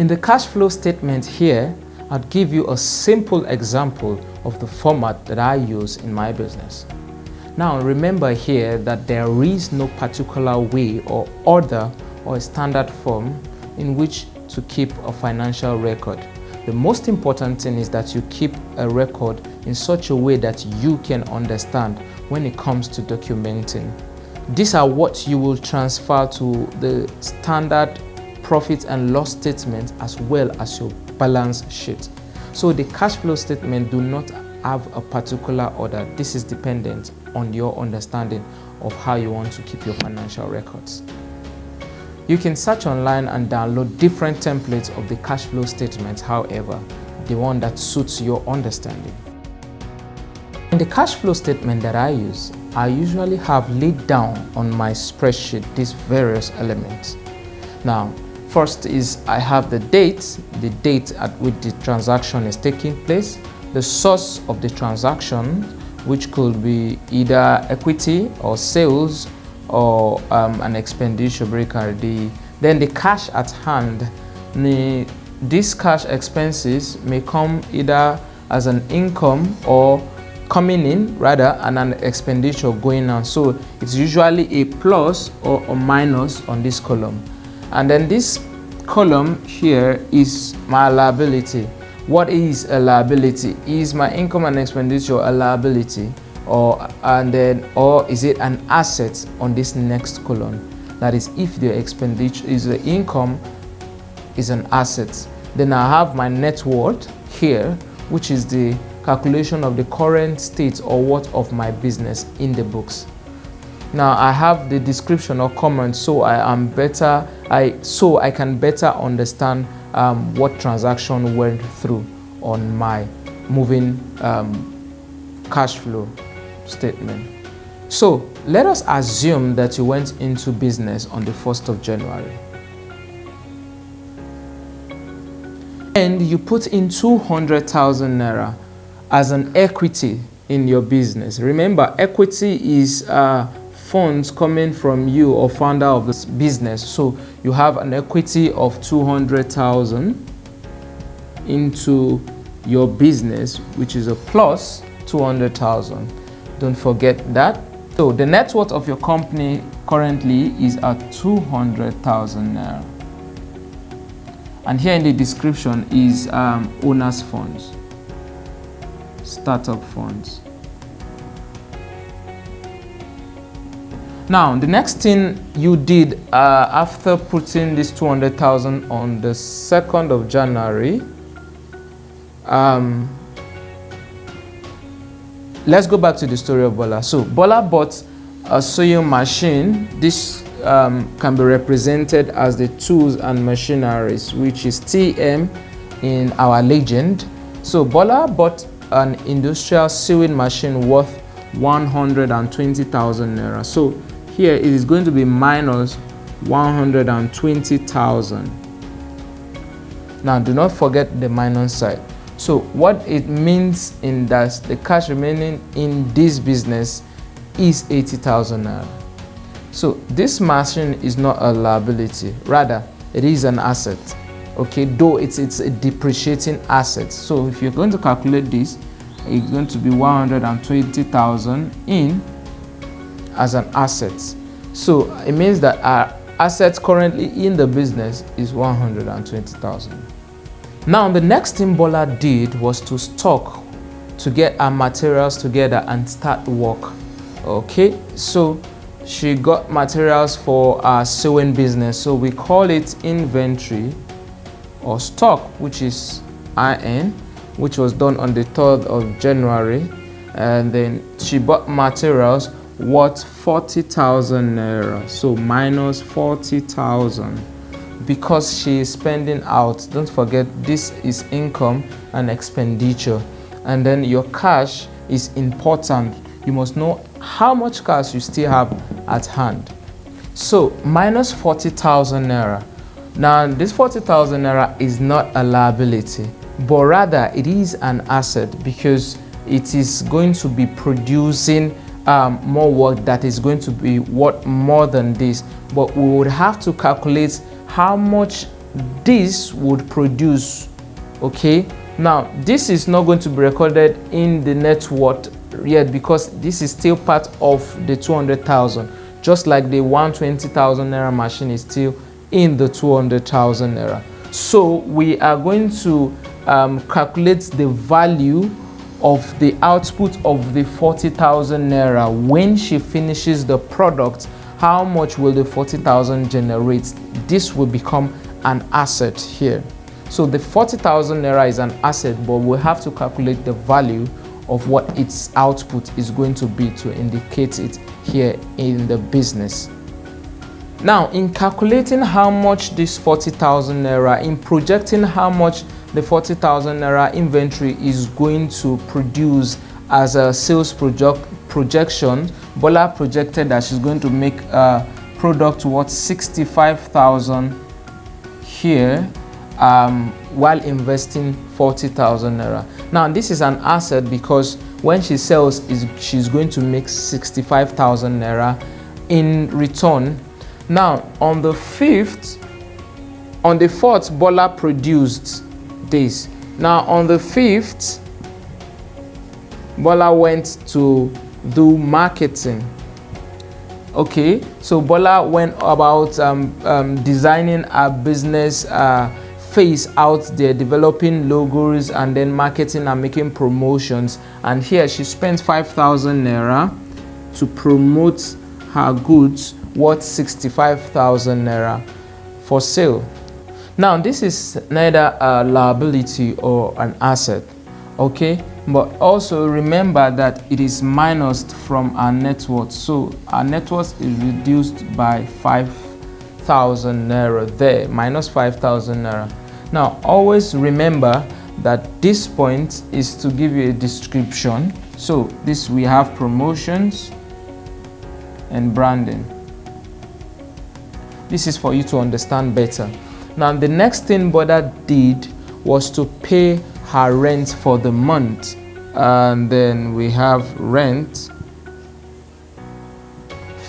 In the cash flow statement here, I'll give you a simple example of the format that I use in my business. Now remember here that there is no particular way or order or a standard form in which to keep a financial record. The most important thing is that you keep a record in such a way that you can understand when it comes to documenting. These are what you will transfer to the standard profit and loss statement as well as your balance sheet. So the cash flow statement do not have a particular order. This is dependent on your understanding of how you want to keep your financial records. You can search online and download different templates of the cash flow statement, however, the one that suits your understanding. In the cash flow statement that I use, I usually have laid down on my spreadsheet these various elements. Now, first is I have the date at which the transaction is taking place, the source of the transaction, which could be either equity or sales or an expenditure breaker. Then the cash at hand. These cash expenses may come either as an income or coming in rather and an expenditure going on. So it's usually a plus or a minus on this column. And then this column here is my liability. What is a liability? Is my income and expenditure a liability, or is it an asset on this next column? That is, if the expenditure is the income is an asset. Then I have my net worth here, which is the calculation of the current state or worth of my business in the books. Now I have the description or comment, so I can better understand what transaction went through on my moving cash flow statement. So let us assume that you went into business on the 1st of January and you put in 200,000 naira as an equity in your business. Remember, equity is funds coming from you or founder of this business. So you have an equity of 200,000 into your business, which is a plus 200,000. Don't forget that. So the net worth of your company currently is at 200,000 naira. And here in the description is owner's funds, startup funds. Now, the next thing you did after putting this 200,000 on the 2nd of January, let's go back to the story of Bola. So Bola bought a sewing machine. This can be represented as the tools and machineries, which is TM in our legend. So Bola bought an industrial sewing machine worth 120,000 naira. So here it is going to be minus 120,000. Now do not forget the minus side. So what it means in that the cash remaining in this business is 80,000 naira. So this machine is not a liability, rather it is an asset. Okay, though it's a depreciating asset. So if you're going to calculate this, it's going to be 120,000 in as an asset. So it means that our assets currently in the business is 120,000. Now the next thing Bola did was to stock to get our materials together and start work. Okay, so she got materials for our sewing business. So we call it inventory or stock, which is IN, which was done on the 3rd of January. And then she bought materials worth 40,000 naira. So minus 40,000 because she is spending out. Don't forget, this is income and expenditure. And then your cash is important. You must know how much cash you still have at hand. So minus 40,000 naira. Now this 40,000 naira is not a liability, but rather it is an asset because it is going to be producing more work that is going to be worth more than this. But we would have to calculate how much this would produce. Okay, now this is not going to be recorded in the net worth yet because this is still part of the 200,000, just like the 120,000 naira machine is still in the 200,000 naira. So we are going to calculate the value of the output of the 40,000 naira when she finishes the product. How much will the 40,000 generate? This will become an asset here. So the 40,000 naira is an asset, but we have to calculate the value of what its output is going to be to indicate it here in the business. Now, in calculating how much this 40,000 naira, in projecting how much the 40,000 naira inventory is going to produce as a sales projection, Bola projected that she's going to make a product worth 65,000 here while investing 40,000 naira. Now, this is an asset because when she sells, she's going to make 65,000 naira in return. Now, on the 4th, Bola produced this. Now, on the 5th, Bola went to do marketing. Okay, so Bola went about designing a business face out there, developing logos and then marketing and making promotions. And here she spent 5,000 naira to promote her goods worth 65,000 naira for sale. Now, this is neither a liability or an asset, okay? But also remember that it is minused from our net worth. So our net worth is reduced by 5,000 naira there, minus 5,000 naira. Now, always remember that this point is to give you a description. So this, we have promotions and branding. This is for you to understand better. Now, the next thing Bola did was to pay her rent for the month. And then we have rent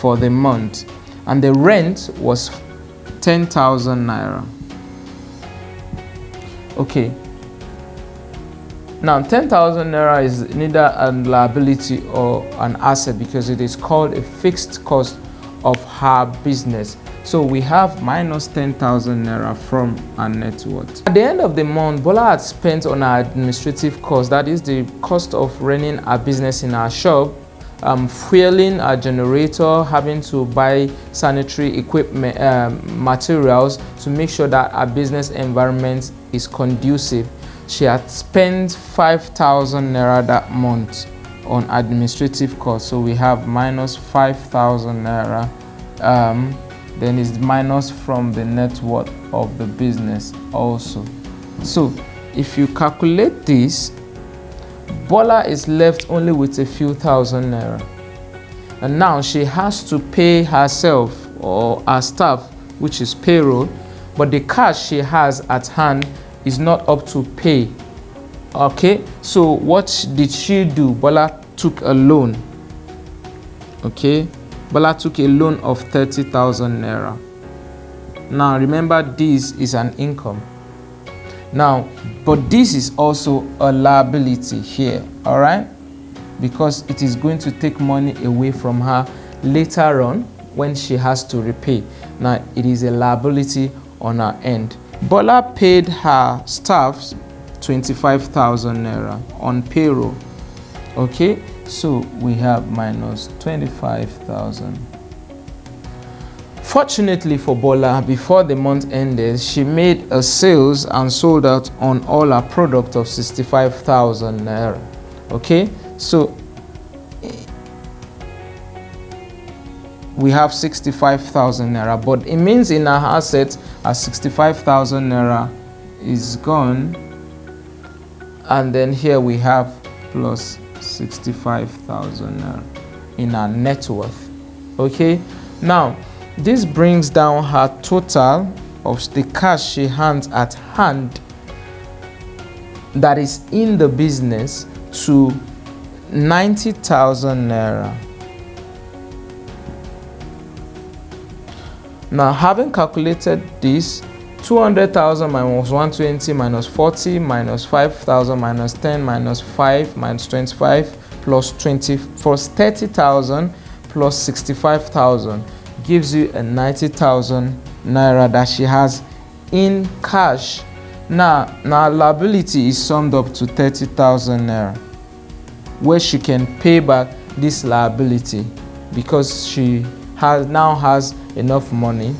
for the month. And the rent was 10,000 naira. Okay. Now, 10,000 naira is neither a liability or an asset because it is called a fixed cost of her business. So we have minus 10,000 naira from our net worth. At the end of the month, Bola had spent on our administrative cost, that is the cost of running our business in our shop, fueling our generator, having to buy sanitary equipment, materials to make sure that our business environment is conducive. She had spent 5,000 naira that month on administrative costs. So we have minus 5,000 naira. Then it's minus from the net worth of the business also. So if you calculate this, Bola is left only with a few thousand naira. And now she has to pay herself or her staff, which is payroll, but the cash she has at hand is not up to pay. Okay, so what did she do? Bola took a loan. Okay, Bola took a loan of 30,000 naira. Now remember, this is an income. Now, but this is also a liability here, all right? Because it is going to take money away from her later on when she has to repay. Now, it is a liability on her end. Bola paid her staff 25,000 naira on payroll. Okay, so we have minus 25,000. Fortunately for Bola, before the month ended, she made a sales and sold out on all her product of 65,000 naira. Okay, so we have 65,000 naira, but it means in our assets, our 65,000 naira is gone, and then here we have plus 65,000 naira in our net worth. Okay, now this brings down her total of the cash she has at hand that is in the business to 90,000 naira. Now, having calculated this 200,000 minus 120 minus 40 minus 5,000 minus 10 minus 5 minus 25 plus 20 plus 30,000 plus 65,000 gives you a 90,000 naira that she has in cash. Now liability is summed up to 30,000 naira, where she can pay back this liability because she now has enough money.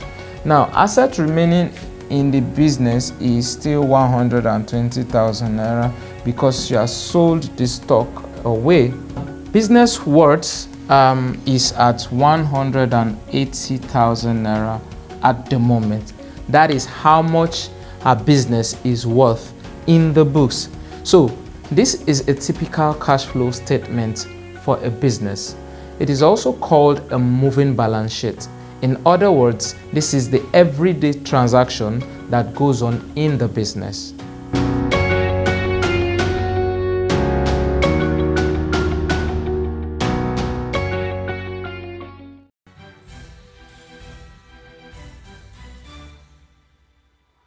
Now asset remaining in the business is still 120,000 naira because she has sold the stock away. Business worth is at 180,000 naira at the moment. That is how much her business is worth in the books. So this is a typical cash flow statement for a business. It is also called a moving balance sheet. In other words, this is the everyday transaction that goes on in the business.